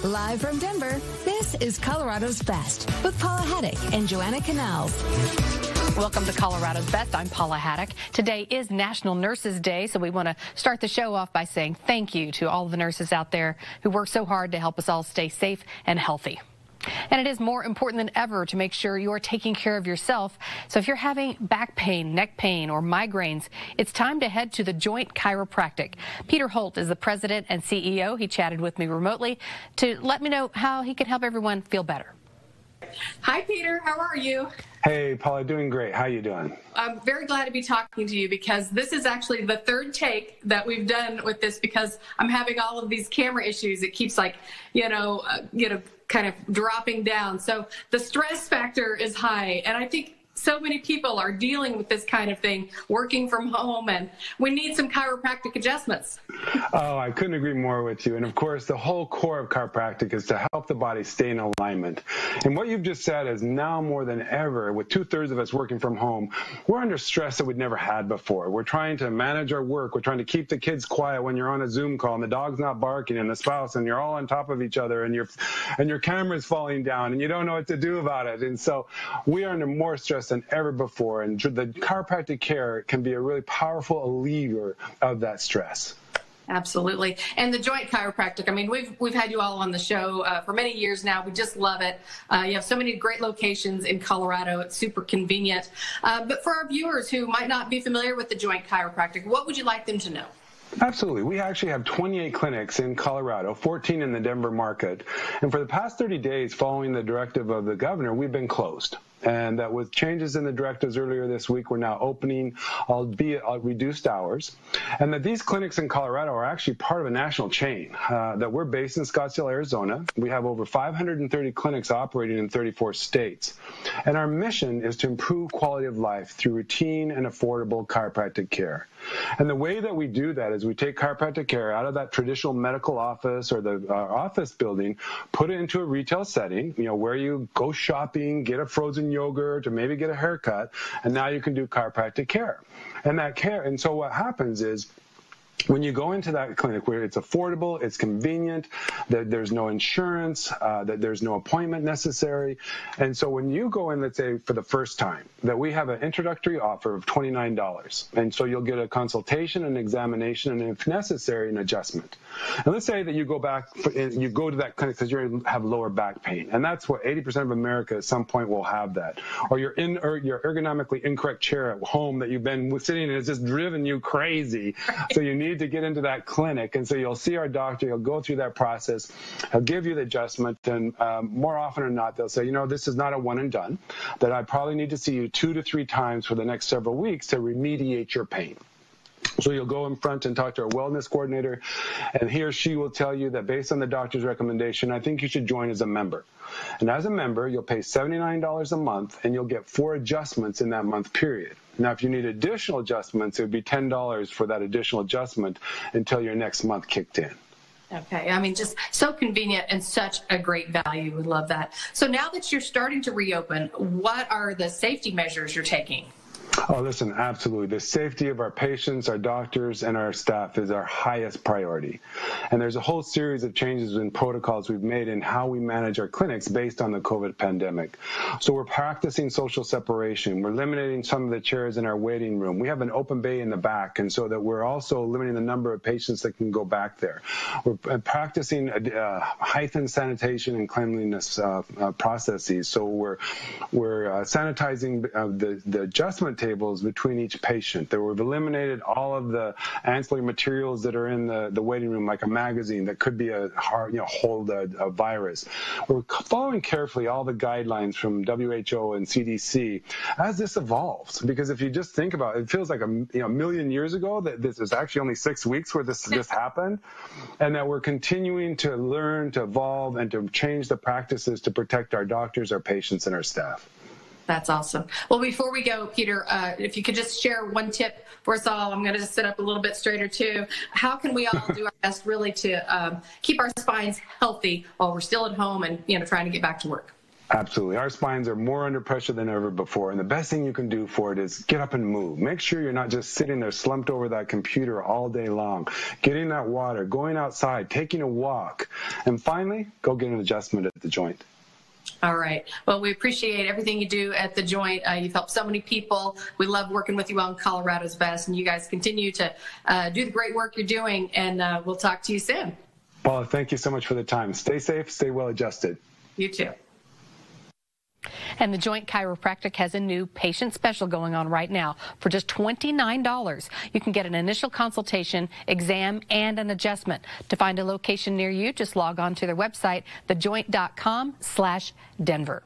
Live from Denver, this is Colorado's Best with Paula Haddock and Joanna Canals. Welcome to Colorado's Best. I'm Paula Haddock. Today is National Nurses Day, so we want to start the show off by saying thank you to all the nurses out there who work so hard to help us all stay safe and healthy. And it is more important than ever to make sure you are taking care of yourself. So if you're having back pain, neck pain, or migraines, it's time to head to the Joint Chiropractic. Peter Holt is the president and CEO. He chatted with me remotely to let me know how he can help everyone feel better. Hi, Peter. How are you? Hey, Paula, doing great. How you doing? I'm very glad to be talking to you because this is actually the third take that we've done with this because I'm having all of these camera issues. It keeps like, kind of dropping down. So the stress factor is high. And I think so many people are dealing with this kind of thing, working from home, and we need some chiropractic adjustments. Oh, I couldn't agree more with you. And of course, the whole core of chiropractic is to help the body stay in alignment. And what you've just said is now more than ever, with 2/3 of us working from home, we're under stress that we'd never had before. We're trying to manage our work. We're trying to keep the kids quiet when you're on a Zoom call and the dog's not barking and the spouse, and you're all on top of each other and your camera's falling down and you don't know what to do about it. And so we are under more stress than ever before, and the chiropractic care can be a really powerful reliever of that stress. Absolutely. And the Joint Chiropractic, I mean, we've had you all on the show for many years now. We just love it. You have so many great locations in Colorado. It's super convenient. But for our viewers who might not be familiar with the Joint Chiropractic, what would you like them to know? Absolutely. We actually have 28 clinics in Colorado, 14 in the Denver market. And for the past 30 days following the directive of the governor, we've been closed. And that with changes in the directives earlier this week, we're now opening, albeit reduced hours. And that these clinics in Colorado are actually part of a national chain, that we're based in Scottsdale, Arizona. We have over 530 clinics operating in 34 states. And our mission is to improve quality of life through routine and affordable chiropractic care. And the way that we do that is we take chiropractic care out of that traditional medical office or the office building, put it into a retail setting, where you go shopping, get a frozen yogurt, or maybe get a haircut, and now you can do chiropractic care. And so what happens is, when you go into that clinic where it's affordable, it's convenient, that there's no insurance, that there's no appointment necessary. And so when you go in, let's say for the first time, that we have an introductory offer of $29. And so you'll get a consultation, an examination, and if necessary, an adjustment. And let's say that you go to that clinic because you have lower back pain. And that's what 80% of America at some point will have that. Or you're in your ergonomically incorrect chair at home that you've been sitting in, it's just driven you crazy. So you need to get into that clinic, and so you'll see our doctor, he'll go through that process, he'll give you the adjustment, and more often than not, they'll say, this is not a one and done, that I probably need to see you 2 to 3 times for the next several weeks to remediate your pain. So you'll go in front and talk to our wellness coordinator, and he or she will tell you that based on the doctor's recommendation, I think you should join as a member. And as a member, you'll pay $79 a month, and you'll get 4 adjustments in that month period. Now, if you need additional adjustments, it would be $10 for that additional adjustment until your next month kicked in. Okay. I mean, just so convenient and such a great value. We love that. So now that you're starting to reopen, what are the safety measures you're taking? Oh, listen, absolutely. The safety of our patients, our doctors, and our staff is our highest priority. And there's a whole series of changes in protocols we've made in how we manage our clinics based on the COVID pandemic. So we're practicing social separation. We're eliminating some of the chairs in our waiting room. We have an open bay in the back, and so that we're also limiting the number of patients that can go back there. We're practicing heightened sanitation and cleanliness processes. So we're sanitizing the adjustment tables between each patient. That we've eliminated all of the ancillary materials that are in the waiting room, like a magazine that could be hold a virus. We're following carefully all the guidelines from WHO and CDC as this evolves. Because if you just think about it, it feels like a million years ago that this is actually only 6 weeks where this just happened, and that we're continuing to learn, to evolve, and to change the practices to protect our doctors, our patients, and our staff. That's awesome. Well, before we go, Peter, if you could just share one tip for us all. I'm going to just sit up a little bit straighter, too. How can we all do our best really to keep our spines healthy while we're still at home and, trying to get back to work? Absolutely. Our spines are more under pressure than ever before, and the best thing you can do for it is get up and move. Make sure you're not just sitting there slumped over that computer all day long. Getting that water, going outside, taking a walk, and finally, go get an adjustment at the joint. All right. Well, we appreciate everything you do at the joint. You've helped so many people. We love working with you on Colorado's Best, and you guys continue to do the great work you're doing, and we'll talk to you soon. Paula, thank you so much for the time. Stay safe, stay well adjusted. You too. And the Joint Chiropractic has a new patient special going on right now for just $29. You can get an initial consultation, exam, and an adjustment. To find a location near you, just log on to their website, thejoint.com/Denver.